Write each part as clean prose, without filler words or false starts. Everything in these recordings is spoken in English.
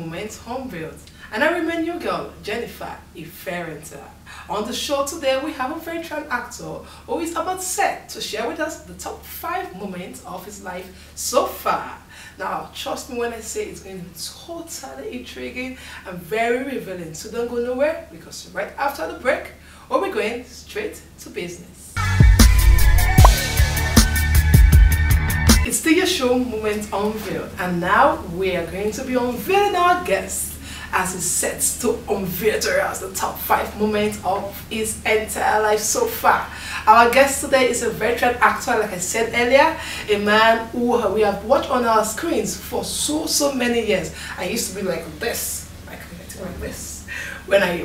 Moments Unveiled. And I remain your girl, Jennifer Iferenta. On the show today, we have a veteran actor who is about set to share with us the top 5 moments of his life so far. Now, trust me when I say it's going to be totally intriguing and very revealing. So don't go nowhere, because right after the break, we'll be going straight to business. It's still your show, Moments Unveiled, and now we are going to be unveiling our guest as he sets to unveil to us the top 5 moments of his entire life so far. Our guest today is a veteran actor, like I said earlier, a man who we have watched on our screens for so many years. I used to be like this, like this. When I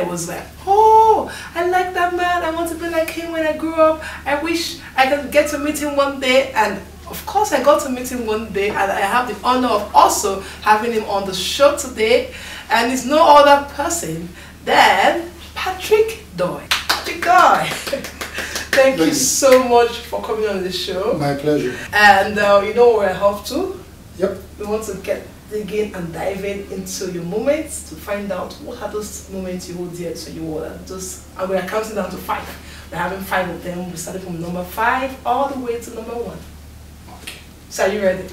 was like, oh, I like that man, I want to be like him when I grew up. I wish I could get to meet him one day. And of course I got to meet him one day, and I have the honor of also having him on the show today. And it's no other person than Patrick Doyle. Patrick Doyle. Thank you so much for coming on the show. My pleasure. And you know where I have to? Yep. We want to dig in and dive into your moments to find out what are those moments you hold dear to you. And we are counting down to 5. We're having 5 of them. We started from number 5 all the way to number 1. Okay. So are you ready?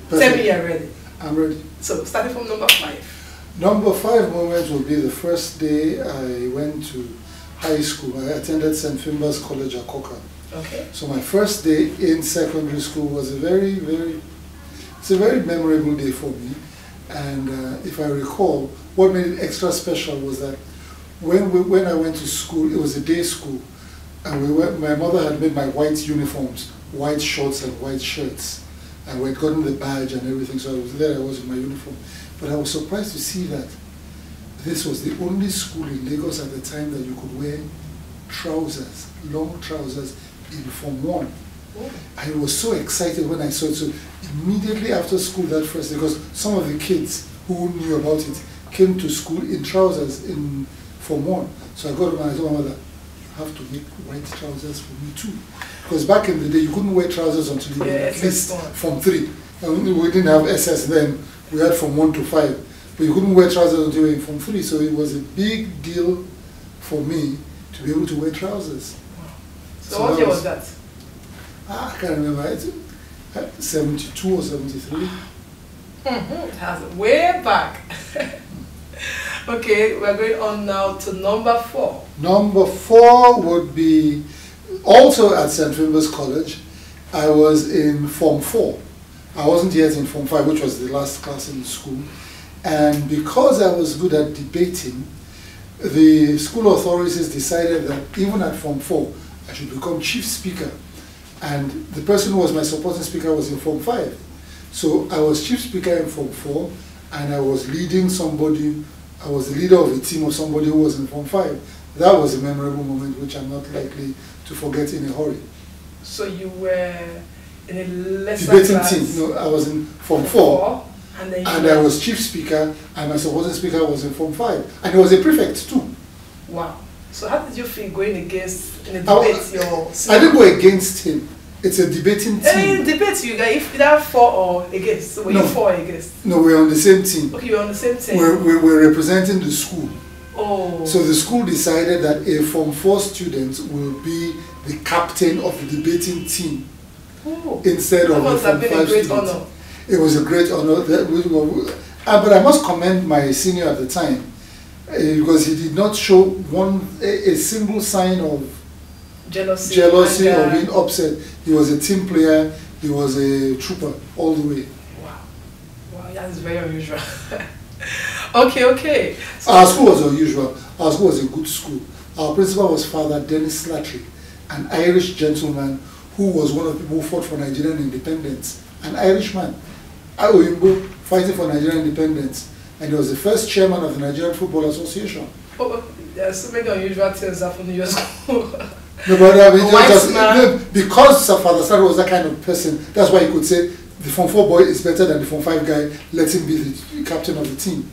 Perfect. Tell me you're ready. I'm ready. So starting from number 5. Number 5 moments will be the first day I went to high school. I attended St. Finbar's College at Coca. Okay. So my first day in secondary school was a very memorable day for me. And if I recall, what made it extra special was that when I went to school, it was a day school, and my mother had made my white uniforms, white shorts and white shirts, and we had gotten the badge and everything, so I was in my uniform. But I was surprised to see that this was the only school in Lagos at the time that you could wear trousers, long trousers, in Form 1. I was so excited when I saw it. So immediately after school that first day, because some of the kids who knew about it came to school in trousers in Form 1. So I got home and I told my mother, you have to make white trousers for me too. Because back in the day, you couldn't wear trousers until you were at least Form 3. And we didn't have SS then, we had Form 1 to 5. But you couldn't wear trousers until you were in Form 3. So it was a big deal for me to be able to wear trousers. Wow. So what year was that? I can't remember, it's 72 or 73. It has way back. Okay, we're going on now to number 4. Number 4 would be also at St. Finbar's College. I was in Form 4. I wasn't yet in Form 5, which was the last class in the school. And because I was good at debating, the school authorities decided that even at Form 4, I should become chief speaker. And the person who was my supporting speaker was in Form 5. So I was chief speaker in Form 4, and I was leading somebody, I was the leader of a team of somebody who was in Form 5. That was a memorable moment which I'm not likely to forget in a hurry. So you were in a lesser debating class? team. No, I was in Form 4, and I was chief speaker, and my supporting speaker was in Form 5. And he was a prefect too. Wow. So how did you feel going against, in a debate, your I didn't go against him. It's a debating team. In debate, you guys, if either for or against. So were you for or against? No, we're on the same team. Okay, you're on the same team. We're representing the school. Oh. So the school decided that a Form 4 student will be the captain of the debating team instead of a Form 5 student. Honor. It was a great honor. But I must commend my senior at the time, because he did not show a single sign of jealousy or being upset. He was a team player, he was a trooper all the way. Wow. Wow, that is very unusual. Okay. So our school was unusual. Our school was a good school. Our principal was Father Dennis Slattery, an Irish gentleman who was one of the people who fought for Nigerian independence. An Irishman, Aoyimbo, fighting for Nigerian independence. And he was the first chairman of the Nigerian Football Association. Oh, there are so many unusual things happening in your school. No, but I mean, because Father Slattery was that kind of person, that's why he could say the Form 4 boy is better than the Form 5 guy, let him be the captain of the team.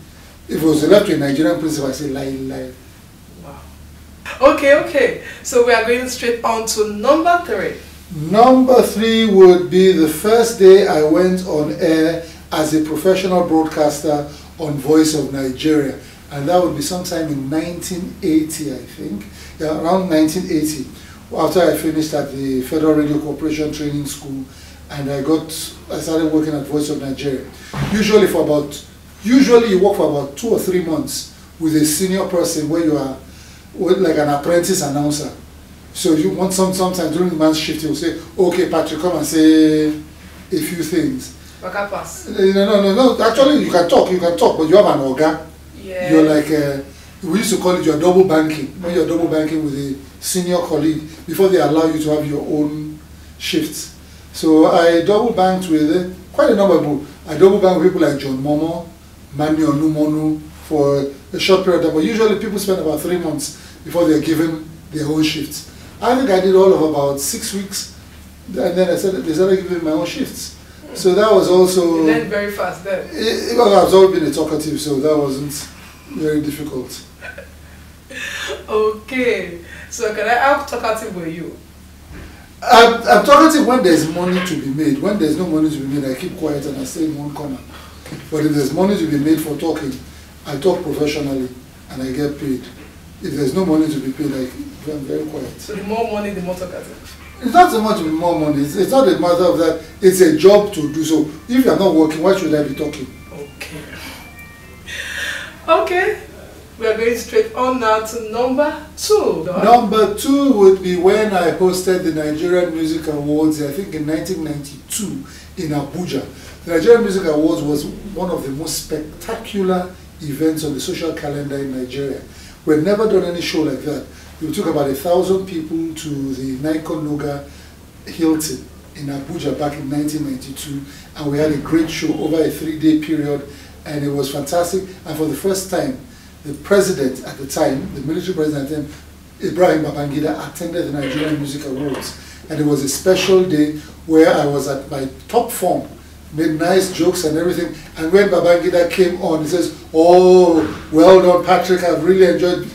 If it was left to a Nigerian principal, I say lie. Wow. Okay. So we are going straight on to number 3. Number 3 would be the first day I went on air as a professional broadcaster on Voice of Nigeria, and that would be sometime in 1980, I think. Yeah, around 1980, after I finished at the Federal Radio Corporation Training School, and I started working at Voice of Nigeria. Usually you work for about 2 or 3 months with a senior person where you are like an apprentice announcer. So you want sometimes during the man's shift, he'll say, okay, Patrick, come and say a few things. No. Actually, you can talk, but you have an organ. Yeah. You're like, we used to call it your double banking. When you're double banking with a senior colleague before they allow you to have your own shifts. So I double banked with quite a number of people. I double banked with people like John Momo, Mani Onumonu for a short period of time. But usually people spend about 3 months before they're given their own shifts. I think I did all of about 6 weeks, and then they started giving me my own shifts. So that was also... You learned very fast then. Well, I've always been a talkative, so that wasn't very difficult. Okay. So how talkative were you? I'm talkative when there's money to be made. When there's no money to be made, I keep quiet and I stay in one corner. But if there's money to be made for talking, I talk professionally and I get paid. If there's no money to be paid, I'm very quiet. So the more money, the more talkative? It's not so much more money. It's not a matter of that. It's a job to do. So if you're not working, why should I be talking? Okay. Okay. We are going straight on now to number 2. Number 2 would be when I hosted the Nigerian Music Awards, I think in 1992 in Abuja. The Nigerian Music Awards was one of the most spectacular events on the social calendar in Nigeria. We had never done any show like that. We took about 1,000 people to the Nikon Noga Hilton in Abuja back in 1992, and we had a great show over a 3-day period, and it was fantastic. And for the first time, the president at the time, the military president at the time, Ibrahim Babangida, attended the Nigerian Music Awards. And it was a special day where I was at my top form, made nice jokes and everything. And when Babangida came on, he says, "Oh, well done, Patrick, I've really enjoyed,"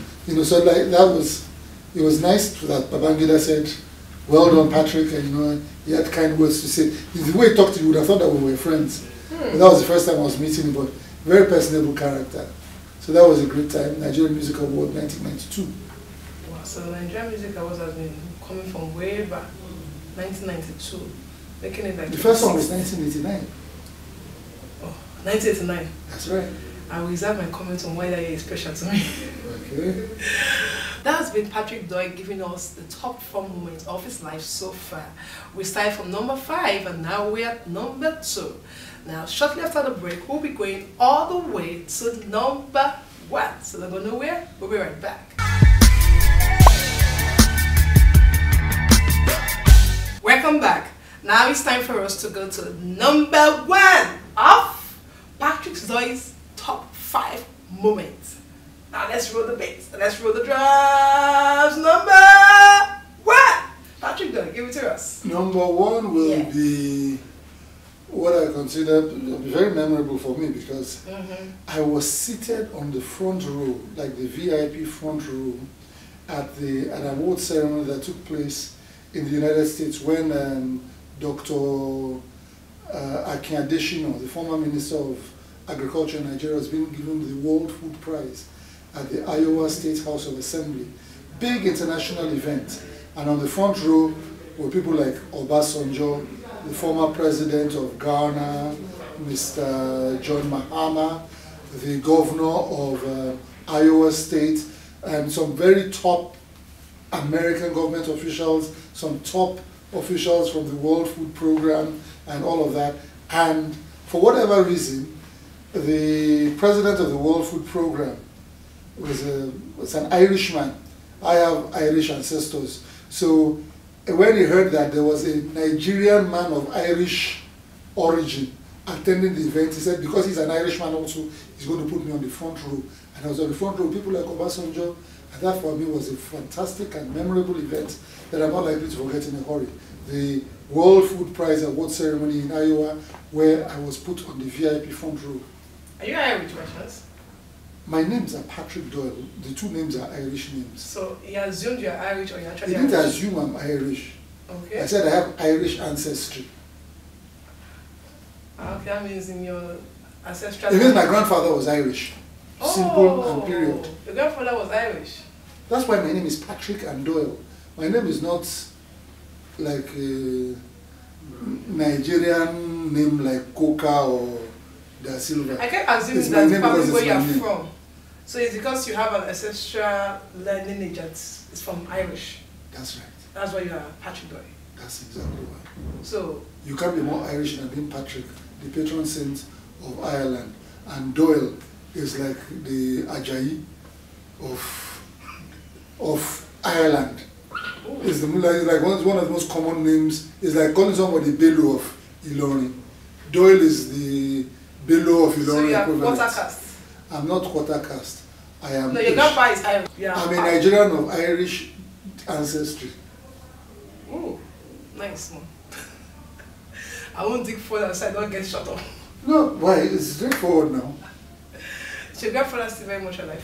so like that was, it was nice that Babangida said, "Well done, Patrick," and he had kind words to say. The way he talked to you, you would have thought that we were friends. But that was the first time I was meeting him, but very personable character. So that was a great time. Nigerian Music Award 1992. Wow, so the Nigerian Music Awards has been coming from way back, 1992. Making it like the first one was 1989. Oh, 1989. That's right. I will reserve my comment on why that year is special to me. Okay. That has been Patrick Doyle giving us the top 4 moments of his life so far. We started from number 5 and now we're at number 2. Now, shortly after the break, we'll be going all the way to number 1. So don't go nowhere, we'll be right back. Welcome back. Now it's time for us to go to number 1 of Patrick Doyle's top 5 moments. Now let's roll the bass and let's roll the drums. Number 1. Patrick Doyle, give it to us. Number 1 will be what I consider very memorable for me because I was seated on the front row, like the VIP front row, at an award ceremony that took place in the United States when Dr. Akin Adesina, the former Minister of Agriculture in Nigeria, was being given the World Food Prize at the Iowa State House of Assembly. Big international event. And on the front row were people like Obasanjo, the former president of Ghana, Mr. John Mahama, the governor of Iowa State, and some very top American government officials, some top officials from the World Food Program, and all of that. And for whatever reason, the president of the World Food Program was an Irishman. I have Irish ancestors. So when he heard that there was a Nigerian man of Irish origin attending the event, he said, because he's an Irishman also, he's going to put me on the front row. And I was on the front row, people like Obasanjo, and that for me was a fantastic and memorable event that I'm not likely to forget in a hurry. The World Food Prize award ceremony in Iowa, where I was put on the VIP front row. Are you Irish, Russians? My names are Patrick Doyle. The 2 names are Irish names. So he assumed you're Irish or you're actually He didn't assume I'm Irish. Okay. I said I have Irish ancestry. Okay, that means in your Ancestral. It means my grandfather was Irish. Simple and period. Your grandfather was Irish. That's why my name is Patrick and Doyle. My name is not like a Nigerian name like Coca or Da Silva. I can assume that's probably where you're from. So it's because you have an ancestral lineage it's from Irish. That's right. That's why you are Patrick Doyle. That's exactly why. So you can't be more Irish than being Patrick, the patron saint of Ireland. And Doyle is like the Ajayi of Ireland. Ooh. It's like one of the most common names. It's like calling somebody Bello of Ilorin. Doyle is the Bello of Ilorin. So you are equivalent. quarter caste? I'm not quarter caste. I am. No, your grandpa is Irish. Yeah. I'm a Nigerian of Irish ancestry. Oh, nice one. I won't dig further so I don't get shut up. No, why? It's straightforward now. Is your grandfather still very much alive?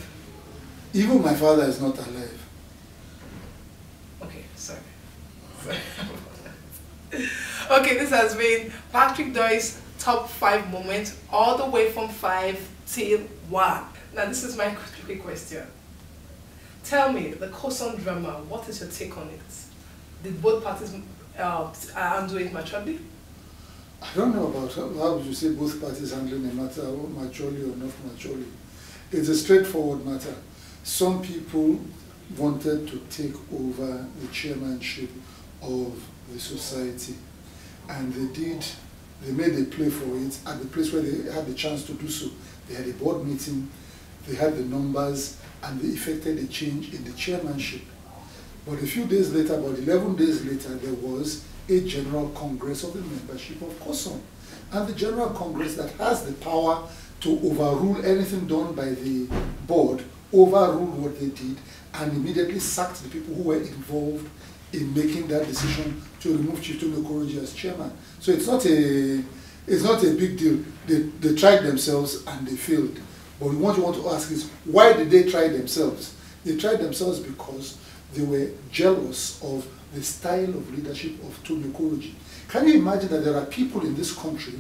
Even my father is not alive. Okay, sorry. Okay, this has been Patrick Doyle's top 5 moments, all the way from 5 till 1. Now, this is my tricky question. Tell me, the Kosan drama, what is your take on it? Did both parties handle it maturely? I don't know about how would you say both parties handling the matter, maturely or not maturely. It's a straightforward matter. Some people wanted to take over the chairmanship of the society, and they made a play for it at the place where they had the chance to do so. They had a board meeting, they had the numbers, and they effected a change in the chairmanship. But a few days later, about 11 days later, there was a General Congress of the membership of COSOM. And the General Congress that has the power to overrule anything done by the board, overruled what they did, and immediately sacked the people who were involved in making that decision to remove Chief Tony Okoroji as chairman. So it's not a big deal. They tried themselves and they failed. But what you want to ask is, why did they try themselves? They tried themselves because they were jealous of the style of leadership of Tony Okoroji. Can you imagine that there are people in this country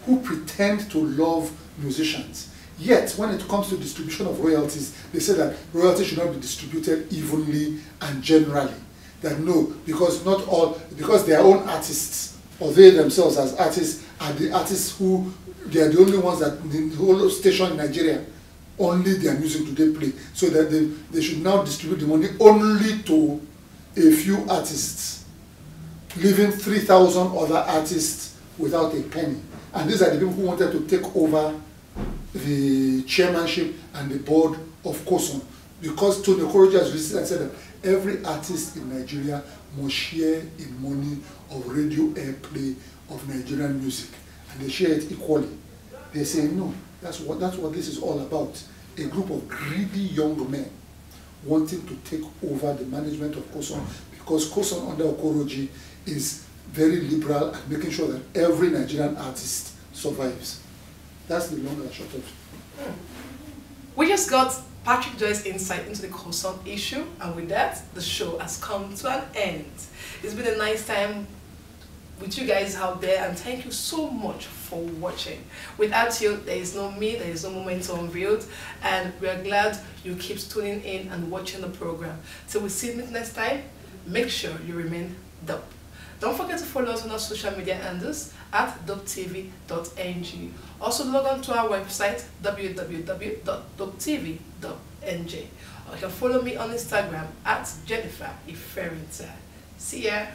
who pretend to love musicians, yet when it comes to distribution of royalties, they say that royalties should not be distributed evenly and generally. That no, because their own artists, or they themselves as artists, are the artists who, they are the only ones that in the whole station in Nigeria, only their music do they play. So that they should now distribute the money only to a few artists, leaving 3,000 other artists without a penny. And these are the people who wanted to take over the chairmanship and the board of COSOM, because Tony Okoroji has released and said that every artist in Nigeria must share in money of radio airplay of Nigerian music, and they share it equally. They say no, that's what this is all about. A group of greedy young men wanting to take over the management of COSOM, because COSOM under Okoroji is very liberal and making sure that every Nigerian artist survives. That's the long and short of it. We just got Patrick Doyle's insight into the COSOM issue, and with that, the show has come to an end. It's been a nice time with you guys out there, and thank you so much for watching. Without you, there is no me, there is no Momentum Unveiled, and we are glad you keep tuning in and watching the program. Till we see you next time, make sure you remain dope. Don't forget to follow us on our social media handles at dopetv.ng. Also log on to our website www.dopetv.ng. Or you can follow me on Instagram at Jennifer Iferita. See ya!